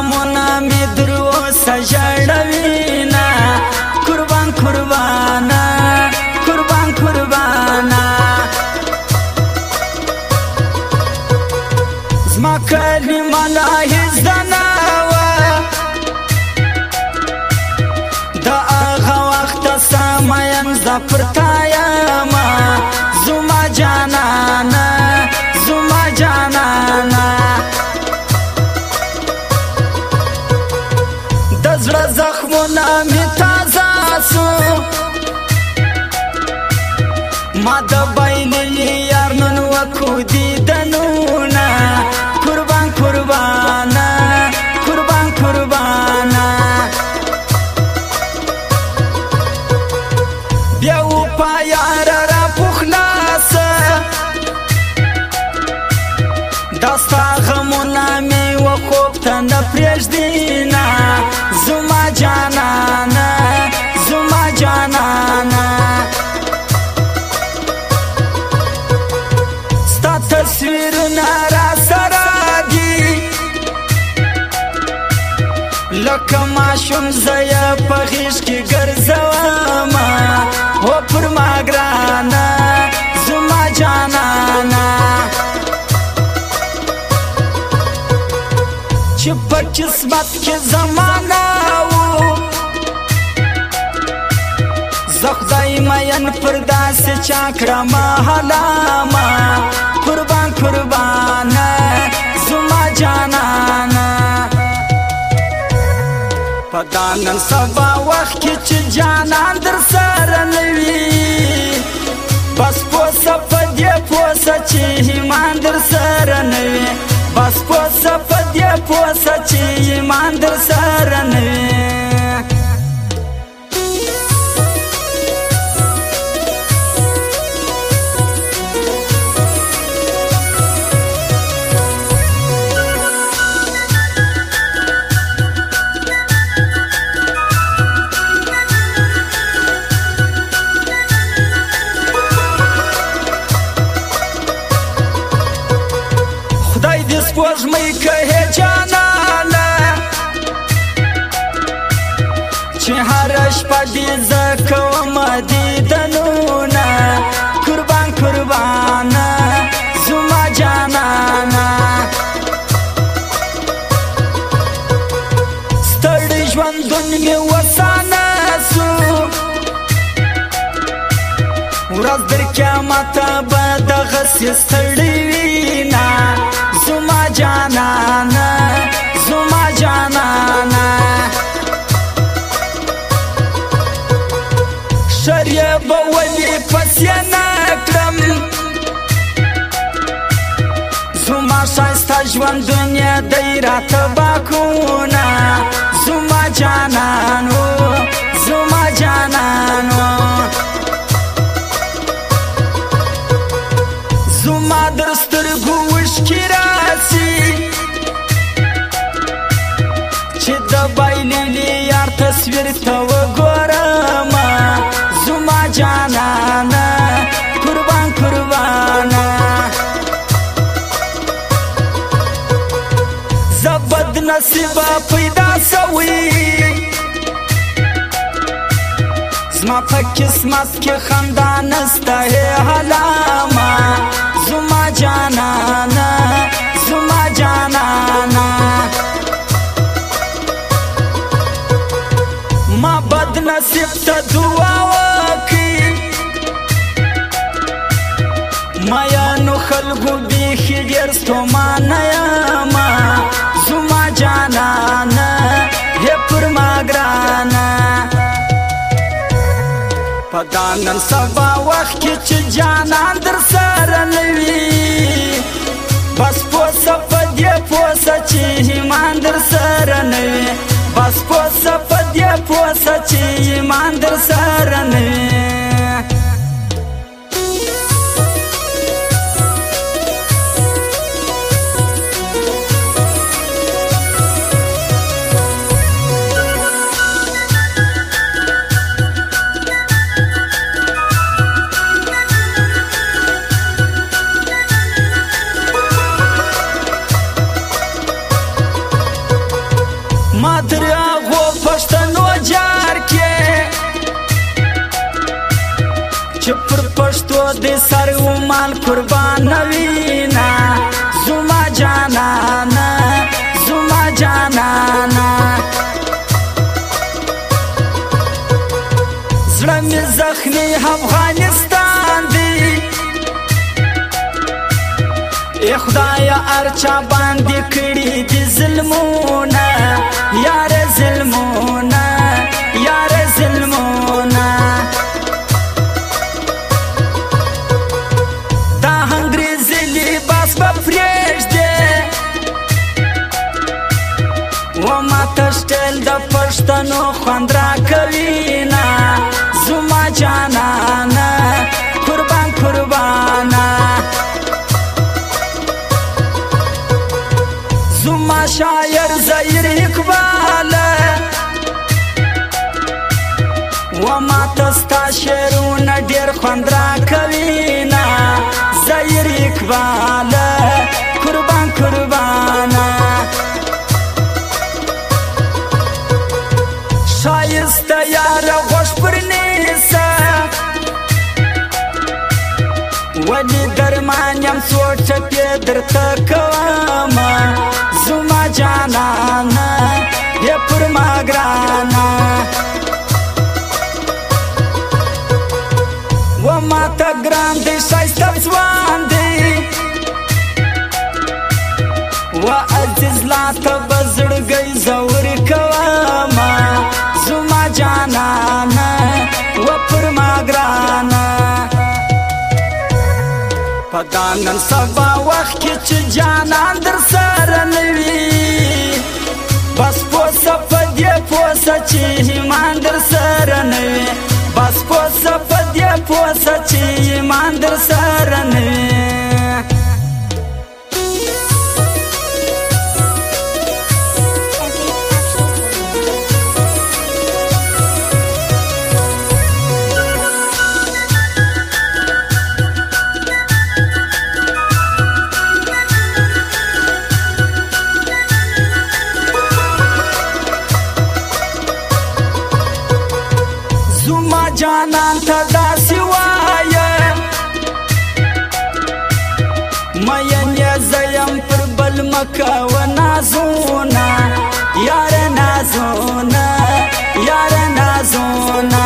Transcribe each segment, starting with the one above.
غمونه مې در اوسه ژړوينه قربان قربانه قربان قربانه زما کلمه لا هېڅ نه وه د هغه وخته سمه یم زه پر تا یمه زما جانانه زما جانانه د زړه زخمونه مې تازه سو ما د بایللي یار نن وکړو دیدنونه قربان قربانه قربان قربانه بیا وپا یار را پخلاصه دا ستا غمونه مې وخوب ته نه پرېږدينه زما جانانه زما جانانه ستا تصویرونه را سره دي لکه ماشوم زه یې په غېږ کې ګرځومه و پر ما ګرانه زما جانانه چې په قسمت کې زمانه و زه خدای مین پر داسې چا کړمه حلامه قربان قربانه زما جانانه په دا نن سبا وخت کې چې جانان در سره نه وي بس پوسه په دې پوسه چې ایمان در سره نه وي بس پوسه په دې پوسه چې ایمان در سره نه وي خدای دې سپوږمۍ کهې جانانه چې هره شپه دې زه کومه دیدنونه قربان قربانه زما جانانه ستړی ژوندون مې وسانه سو ورځ در قیامته به دغسې ستړی وینه زما جانانه زما جانانه شریه به ولې پسې نه کړم زما ښایسته ژوندون یې دی راته باکونه زما جانانو زما جانانو زما در سترګو اوښکې راسي چې د بایللي یار تصویر ته وګورمه زما جانانه قربان قربانه زه بد نصیبه پیدا سوی زما په قسمت کې خندا نسته حلامه زما جانانه زما جانانه ما بد نصیب ته دعا وکړي میانو خلکو بیخي ډېر ستومانه یمه زما جانانه یې پر ما ګرانه په دا نن سبا وخت کې چې جانان در سره نه وي بس پوسه په دې پوسه چې ایمان در سره نه وي بس پوسه په دې پوسه چې ایمان در سره نه وي مادر هغو پښتنو جار کې چې پر پښتو د سر و مال قربان وینا زما جانانا زما جانانا زړه مې زخمي افغانستان دی ای خدایا ارچا باندې کړي دي ظلمونه یار ظلمونه یار ظلمونه دا انګریزي لباس به پرېږدي وما تشتل د پښتنو خوند راکوينه زما جانانه قربان قربانه زما شاعر زهیر اقبال وما تستا شعرونه ډېر خوند راکوينه زهیر اقبال قربان قربانه شایسته یاره غوښ پر نیسه ولی درمان یم څو ټپې درته کومه زما جانانه یې پر ما ګرانه و ماته ګران دی ښایسته ځوان دی و عزیز لا ته به زړګی زور کومه زما جانانه و پر ما ګرانه په دا نن سبا وخت کې چې جانان در سره نه وي بس پوسه په دې پوسه چې ایمان در سره نه وي بس پوسه په دې پوسه چې ایمان در سره نه وي زما جانان ته داسې وایه مین یې زه یم پر بل مه کوه نازونه یاره نازونه یاره نازونه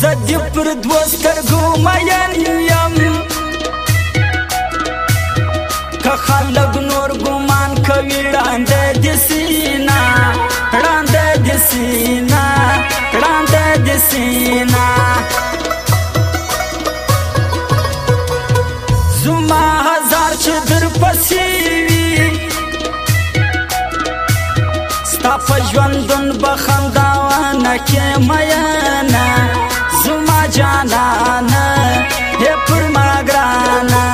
زه دې پر دوه سترګو مین یم که خلک نور ګمان کوي ړانده دې سینه ړانده دې سینه ړانده دې سینه زما هزار چې در پسې وي ستا په ژوندون به خنداونه کې مینه زما جانانه یې پر ما ګرانه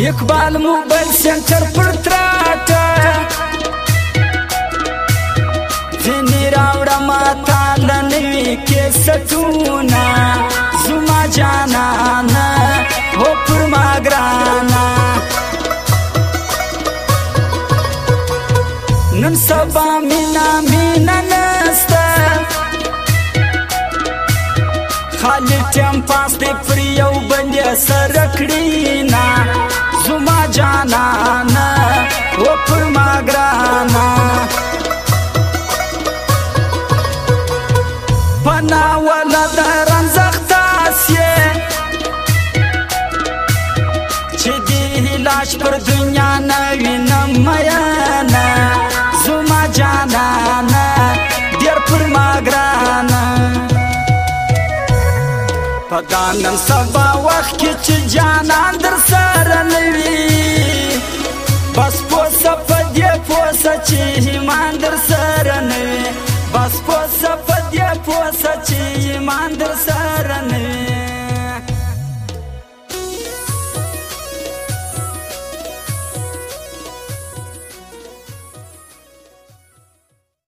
اقبال موبایل سنټر پر تراټه ځینې راوړه ماته له نوي کیسټونه زما جانانه و پر ما ګرانه نن سبا مینا مینا نسته خالی ټیم پاس دی پر یو بل یې سره کړینه زما جانانه و پر ما ګرانه په ناوله د رنځخت اسیې چې دې هیلاش پر دنیا نه وینم مینه زما جانانه ډېر پر ما ګرانه په دا نن سبا وخت کې چې جانان در سره نه وي بس پوسه په دې پوسه چې ایمان در سره نه وي بس پوسه په دې پوسه چې ایمان در سره